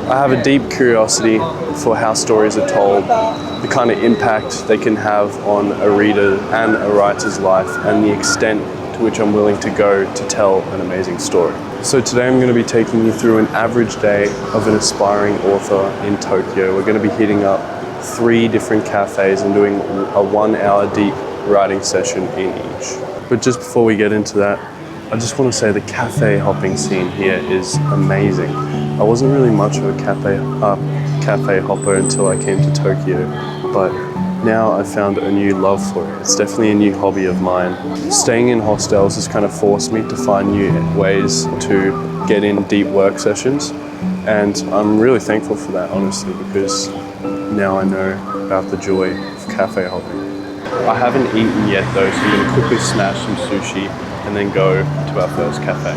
I have a deep curiosity for how stories are told, the kind of impact they can have on a reader and a writer's life, and the extent to which I'm willing to go to tell an amazing story. So today I'm going to be taking you through an average day of an aspiring author in Tokyo. We're going to be hitting up 3 different cafes and doing a 1-hour deep writing session in each. But just before we get into that, I just want to say the cafe hopping scene here is amazing. I wasn't really much of a cafe hopper until I came to Tokyo, but now I've found a new love for it. It's definitely a new hobby of mine. Staying in hostels has kind of forced me to find new ways to get in deep work sessions, and I'm really thankful for that, honestly, because now I know about the joy of cafe hopping. I haven't eaten yet though, so I'm going to quickly smash some sushi and then go to our first cafe.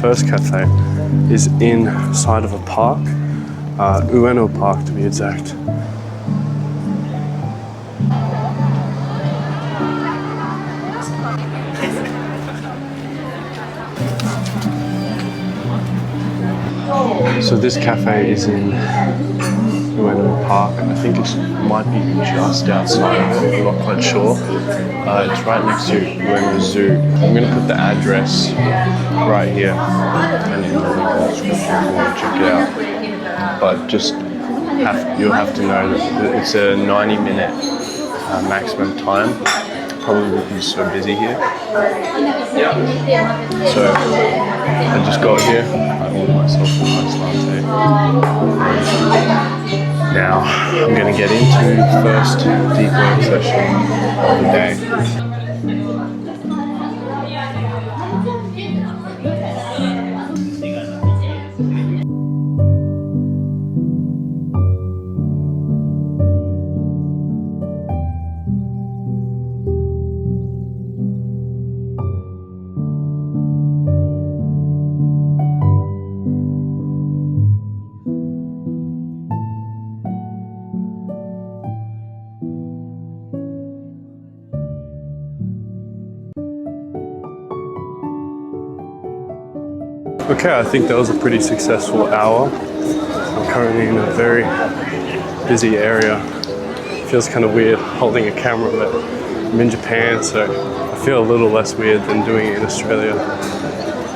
First cafe is inside of a park, Ueno Park to be exact. So this cafe is in Ueno Park. I think it might be just outside of it, I'm not quite sure. It's right next to Ueno Zoo. I'm going to put the address right here and in the link in the description if you want to check it out. But just you'll have to know that it's a 90-minute maximum time. Probably won't be so busy here. So I just got here, I ordered myself a nice latte. Now I'm going to get into the first deep work session of the day. Okay, I think that was a pretty successful hour. I'm currently in a very busy area. It feels kind of weird holding a camera, but I'm in Japan, so I feel a little less weird than doing it in Australia.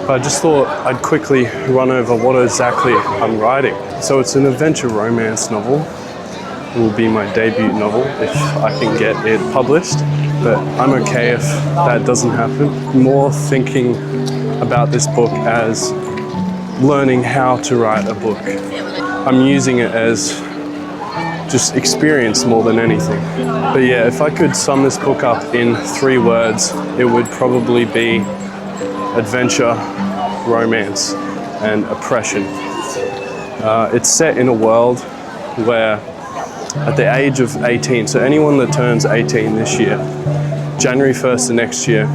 But I just thought I'd quickly run over what exactly I'm writing. So it's an adventure romance novel. It will be my debut novel if I can get it published, but I'm okay if that doesn't happen. More thinking about this book as learning how to write a book. I'm using it as just experience more than anything. But yeah, if I could sum this book up in 3 words, it would probably be adventure, romance, and oppression. It's set in a world where at the age of 18, so anyone that turns 18 this year, January 1st of next year,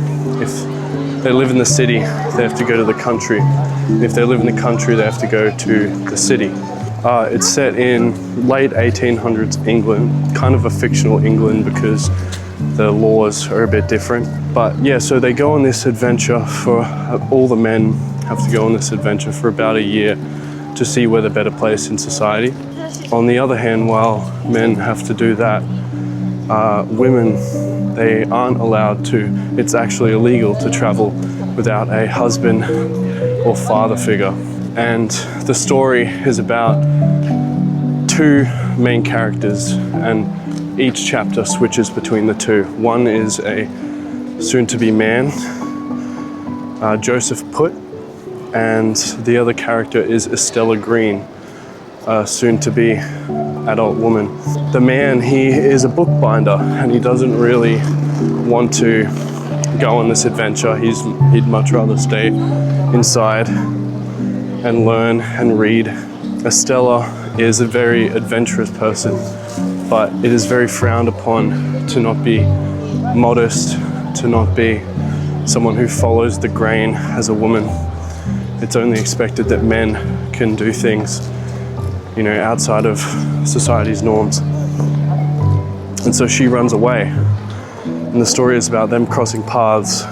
if they live in the city, they have to go to the country. And if they live in the country, they have to go to the city. It's set in late 1800s England, kind of a fictional England because the laws are a bit different. But yeah, so they go on this adventure all the men have to go on this adventure for about a year to see where they're better placed in society. On the other hand, while men have to do that, women, they aren't allowed to. It's actually illegal to travel without a husband or father figure. And the story is about 2 main characters, and each chapter switches between the 2. One is a soon-to-be man, Joseph Putt, and the other character is Estella Green, a soon-to-be adult woman. The man, he is a bookbinder and he doesn't really want to go on this adventure. He'd much rather stay inside and learn and read. Estella is a very adventurous person, but it is very frowned upon to not be modest, to not be someone who follows the grain as a woman. It's only expected that men can do things you know, outside of society's norms. And so she runs away. And the story is about them crossing paths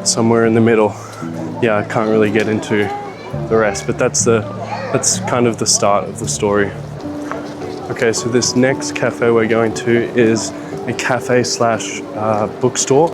somewhere in the middle. Yeah, I can't really get into the rest, but that's kind of the start of the story. Okay, so this next cafe we're going to is a cafe slash bookstore.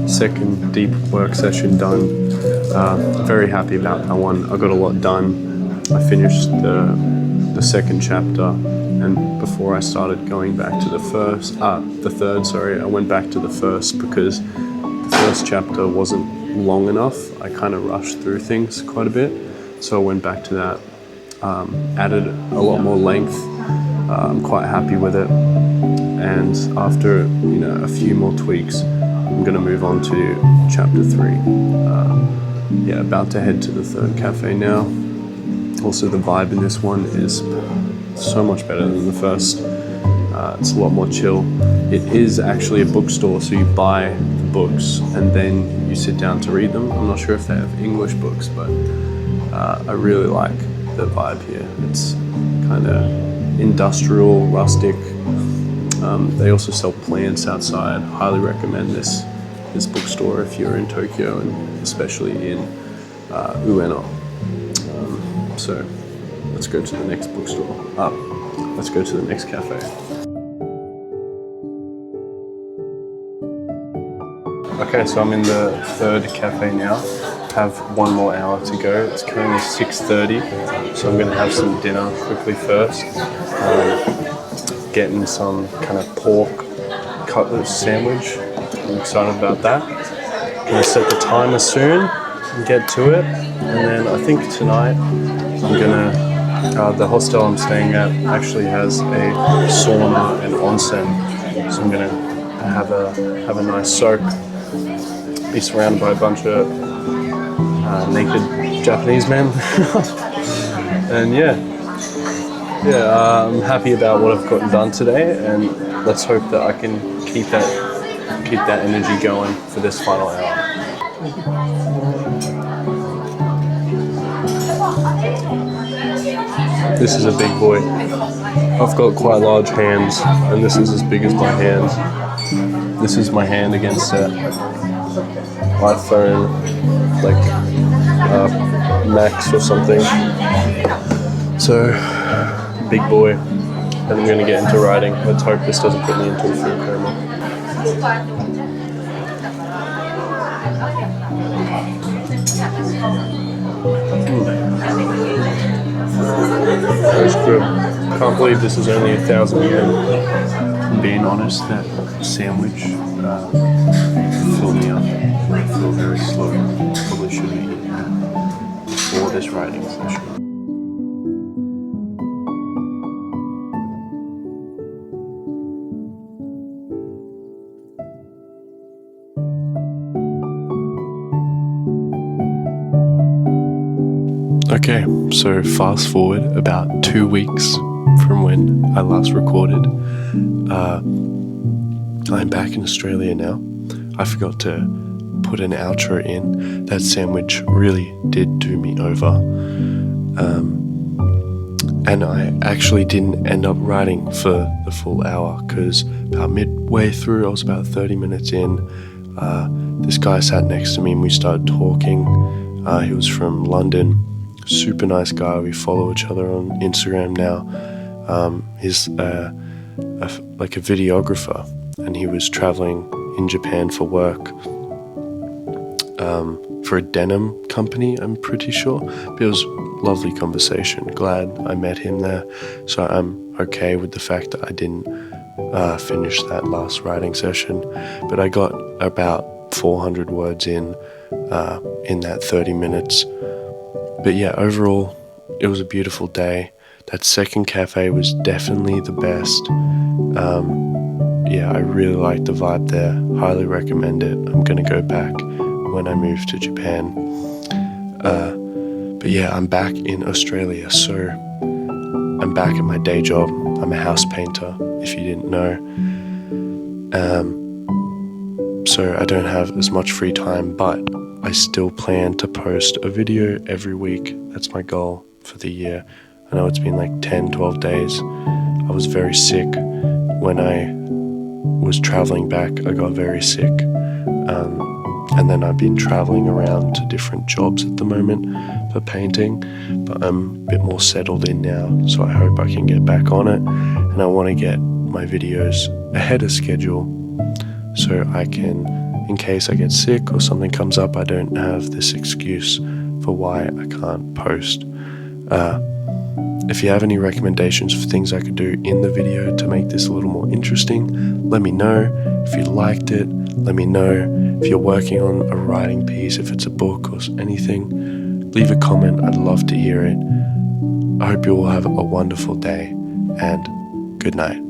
Second deep work session done. Very happy about that one. I got a lot done. I finished the second chapter, and before I started going back to the third, I went back to the first because the first chapter wasn't long enough. I kind of rushed through things quite a bit, so I went back to that. Added a lot more length. I'm quite happy with it, and after a few more tweaks, I'm going to move on to chapter 3. About to head to the third cafe now. Also, the vibe in this one is so much better than the first. It's a lot more chill. It is actually a bookstore, so you buy the books and then you sit down to read them. I'm not sure if they have English books, but I really like the vibe here. It's kind of industrial, rustic. They also sell plants outside. Highly recommend this bookstore if you're in Tokyo, and especially in Ueno. So let's go to the next bookstore. Let's go to the next cafe. Okay, so I'm in the third cafe now. Have one more hour to go. It's currently 6:30, so I'm gonna have some dinner quickly first. Getting some kind of pork cutlet sandwich. I'm excited about that. Gonna set the timer soon and get to it. And then I think tonight I'm gonna, the hostel I'm staying at actually has a sauna and onsen. So I'm gonna have a nice soak, be surrounded by a bunch of naked Japanese men. And I'm happy about what I've gotten done today, and let's hope that I can keep that energy going for this final hour. This is a big boy. I've got quite large hands, and this is as big as my hand. This is my hand against an iPhone, like Max or something. So, big boy. And I'm going to get into writing. Let's hope this doesn't put me into a food coma. That's good. Can't believe this is only 1,000 yen. I'm being honest, that sandwich filled me up. I feel very slow. Probably should have eaten that before this writing session. Okay, so fast forward about 2 weeks from when I last recorded. I'm back in Australia now. I forgot to put an outro in. That sandwich really did do me over. And I actually didn't end up writing for the full hour because about midway through, I was about 30 minutes in. This guy sat next to me and we started talking. He was from London, super nice guy. We follow each other on Instagram now. He's like a videographer, and he was traveling in Japan for work, for a denim company, I'm pretty sure. But it was a lovely conversation. Glad I met him there. So I'm okay with the fact that I didn't finish that last writing session, but I got about 400 words in that 30 minutes. But yeah, overall, it was a beautiful day. That second cafe was definitely the best. Yeah, I really liked the vibe there. Highly recommend it. I'm going to go back when I move to Japan. But yeah, I'm back in Australia, so I'm back at my day job. I'm a house painter, if you didn't know. So I don't have as much free time, but I still plan to post a video every week. That's my goal for the year. I know it's been like 10, 12 days. I was very sick when I was traveling back. I got very sick. And then I've been traveling around to different jobs at the moment for painting, but I'm a bit more settled in now, so I hope I can get back on it. And I want to get my videos ahead of schedule so I can, in case I get sick or something comes up, I don't have this excuse for why I can't post. If you have any recommendations for things I could do in the video to make this a little more interesting, let me know. If you liked it, let me know. If you're working on a writing piece, if it's a book or anything, leave a comment. I'd love to hear it. I hope you all have a wonderful day, and good night.